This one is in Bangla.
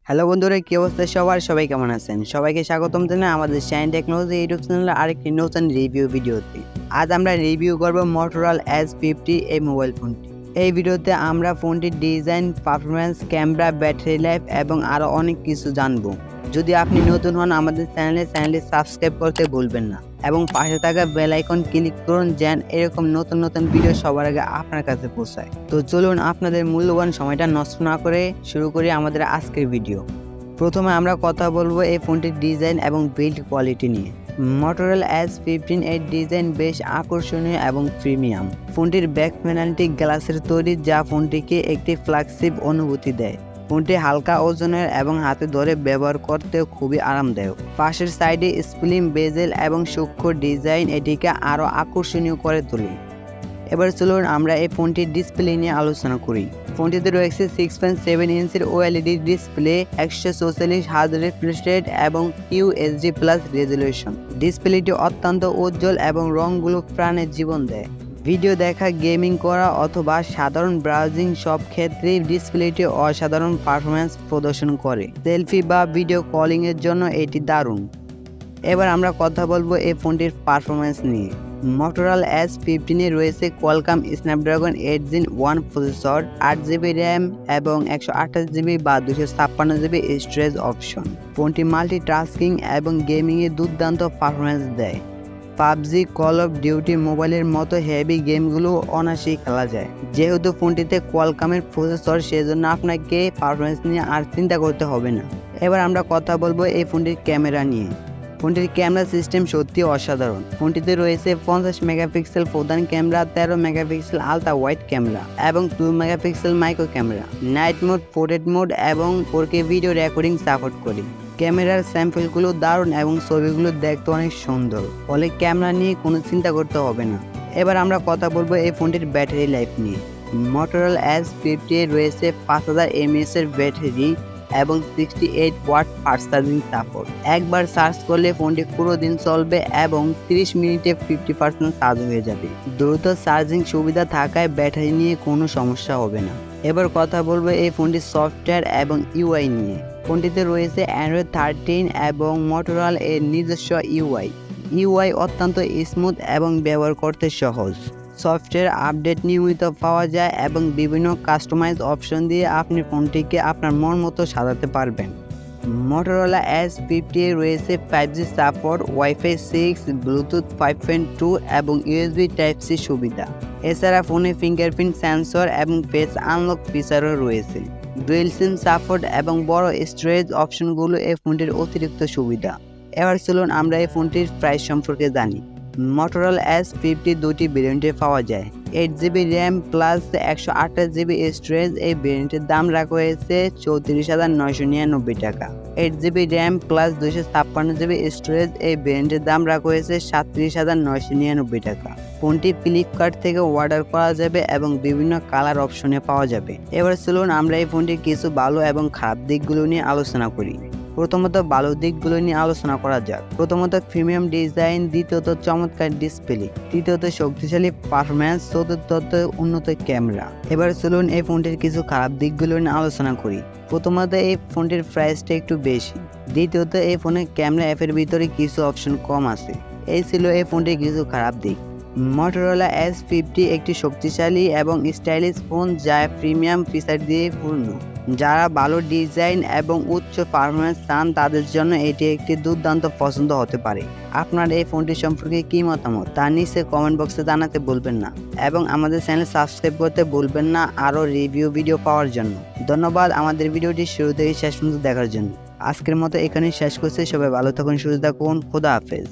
হ্যালো বন্ধুরা, কি অবস্থা সবার? সবাই কেমন আছেন? সবাইকে স্বাগতম জানাই আমাদের সাইন টেকনোলজি ইউটিউব চ্যানেলে আরেকটি নতুন রিভিউ ভিডিওতে। আজ আমরা রিভিউ করব Motorola Edge 50 এই মোবাইল ফোনটি। এই ভিডিওতে আমরা ফোনটির design, performance, camera, battery life এবং আরও অনেক কিছু জানবো। যদি আপনি নতুন হন আমাদের চ্যানেলটি সাবস্ক্রাইব করতে ভুলবেন না এবং পাশে থাকা বেল আইকন ক্লিক করুন যেন এরকম নতুন নতুন ভিডিও সবার আগে আপনার কাছে পৌঁছায়। তো চলুন আপনাদের মূল্যবান সময়টা নষ্ট না করে শুরু করি আমাদের আজকের ভিডিও। প্রথমে আমরা কথা বলবো এই ফোনটির ডিজাইন এবং বিল্ড কোয়ালিটি নিয়ে। Motorola Edge 15 এর ডিজাইন বেশ আকর্ষণীয় এবং প্রিমিয়াম। ফোনটির ব্যাক প্যানেলটি গ্লাসের তৈরি, যা ফোনটিকে একটি ফ্ল্যাগশিপ অনুভূতি দেয়। ফোনটি হালকা ওজনের এবং হাতে ধরে ব্যবহার করতেও খুবই আরামদায়ক। পাশের সাইডে স্প্লিম বেজেল এবং সূক্ষ্ম ডিজাইন এটিকে আরও আকর্ষণীয় করে তোলে। এবার চলুন আমরা এই ফোনটির ডিসপ্লে নিয়ে আলোচনা করি। ফোনটিতে রয়েছে 6.7 ইঞ্চির OLED display, 144 hertz refresh rate এবং UHD প্লাস রেজলিউশন। ডিসপ্লেটি অত্যন্ত উজ্জ্বল এবং রঙগুলো প্রাণের জীবন দেয়। ভিডিও দেখা, গেমিং করা অথবা সাধারণ ব্রাউজিং সব ক্ষেত্রেই ডিসপ্লেটি অসাধারণ পারফরম্যান্স প্রদর্শন করে। সেলফি বা ভিডিও কলিং এর জন্য এটি দারুণ। এবার আমরা কথা বলবো এই ফোনটির পারফরম্যান্স নিয়ে। Motorola Edge 15 এ রয়েছে Qualcomm Snapdragon 8 Gen 1 processor, 8GB RAM এবং 128GB বা 256GB স্টোরেজ অপশন। ফোনটি মাল্টিটাস্কিং এবং গেমিংয়ে দুর্দান্ত পারফরম্যান্স দেয়। পাবজি, কল অফ ডিউটি মোবাইলের মতো হেভি গেমগুলো অনায়াসেই খেলা যায়। যেহেতু ফোনটিতে কোয়ালকমের প্রসেসর, সেজন্য আপনাকে পারফরম্যান্স নিয়ে আর চিন্তা করতে হবে না। এবার আমরা কথা বলবো এই ফোনটির ক্যামেরা নিয়ে। ফোনটির ক্যামেরা সিস্টেম সত্যি অসাধারণ। ফোনটিতে রয়েছে 50 মেগাপিক্সেল প্রধান camera, 13 megapixel ultra wide camera এবং 2 megapixel micro camera. Night mode, portrait mode এবং 4K ভিডিও রেকর্ডিং সাপোর্ট করে। ক্যামেরার স্যাম্পলগুলো দারুণ এবং ছবিগুলো দেখতে অনেক সুন্দর, ফলে ক্যামেরা নিয়ে কোনো চিন্তা করতে হবে না। এবার আমরা কথা বলবো এই ফোনটির ব্যাটারি লাইফ নিয়ে। Motorola Edge 50 এ রয়েছে 5000 mAh এর ব্যাটারি এবং 68 ওয়াট ফাস্ট চার্জিং সাপোর্ট। একবার চার্জ করলে ফোনটি পুরো দিন চলবে এবং 30 মিনিটে 50% চার্জ হয়ে যাবে। দ্রুত চার্জিং সুবিধা থাকায় ব্যাটারি নিয়ে কোনো সমস্যা হবে না। এবার কথা বলবো এই ফোনটির সফটওয়্যার এবং ইউআই নিয়ে। ফোনটিতে রয়েছে Android 13 এবং Motorola এর নিজস্ব ইউআই অত্যন্ত স্মুথ এবং ব্যবহার করতে সহজ। সফটওয়্যার আপডেট নিয়মিত পাওয়া যায় এবং বিভিন্ন কাস্টমাইজ অপশন দিয়ে আপনি ফোনটিকে আপনার মন মতো সাজাতে পারবেন। Motorola Edge 50 এ রয়েছে 5G সাপোর্ট, ওয়াইফাই 6, ব্লুটুথ 5.2 এবং USB Type-C সুবিধা। এছাড়া ফোনে ফিঙ্গারপ্রিন্ট সেন্সর এবং ফেস আনলক ফিচারও রয়েছে। ডুয়েল সিম সাপোর্ট এবং বড় স্টোরেজ অপশনগুলো এই ফোনটির অতিরিক্ত সুবিধা। এবার চলুন আমরা এই ফোনটির প্রাইস সম্পর্কে জানি। Motorola Edge 50 দুটি ভেরিয়েন্টে পাওয়া যায়। 8GB RAM plus 128GB storage. এই ভেরিয়েন্টের দাম রাখা হয়েছে 34,999 টাকা। 8GB RAM plus 256GB storage. এই ভেরিয়েন্টের দাম রাখা হয়েছে 37,999 টাকা। ফোনটি ফ্লিপকার্ট থেকে অর্ডার করা যাবে এবং বিভিন্ন কালার অপশনে পাওয়া যাবে। এবার চলুন আমরা এই ফোনটির কিছু ভালো এবং খারাপ দিকগুলো নিয়ে আলোচনা করি। প্রথমত ভালো দিকগুলো নিয়ে আলোচনা করা যাক। প্রথমত প্রিমিয়াম ডিজাইন, দ্বিতীয়ত চমৎকার ডিসপ্লে, তৃতীয়ত শক্তিশালী পারফরম্যান্স, চতুর্থত উন্নত ক্যামেরা। এবার চলুন এই ফোনটির কিছু খারাপ দিকগুলো নিয়ে আলোচনা করি। প্রথমত এই ফোনটির প্রাইসটা একটু বেশি। দ্বিতীয়ত এই ফোনের ক্যামেরা অ্যাপের ভিতরে কিছু অপশন কম আছে। এই ছিল এই ফোনটির কিছু খারাপ দিক। Motorola Edge 50 একটি শক্তিশালী এবং স্টাইলিশ ফোন যা প্রিমিয়াম ফিচার দিয়ে পূর্ণ। যারা ভালো ডিজাইন এবং উচ্চ পারফরম্যান্স চান তাদের জন্য এটি একটি দুর্দান্ত পছন্দ হতে পারে। আপনার এই ফোনটি সম্পর্কে কী মতামত তা নিচে কমেন্ট বক্সে জানাতে ভুলবেন না এবং আমাদের চ্যানেল সাবস্ক্রাইব করতে ভুলবেন না আরও রিভিউ ভিডিও পাওয়ার জন্য। ধন্যবাদ আমাদের ভিডিওটি শুরু থেকে শেষ পর্যন্ত দেখার জন্য। আজকের মতো এখানেই শেষ করছি। সবাই ভালো থাকুন, সুস্থ থাকুন। খোদা হাফেজ।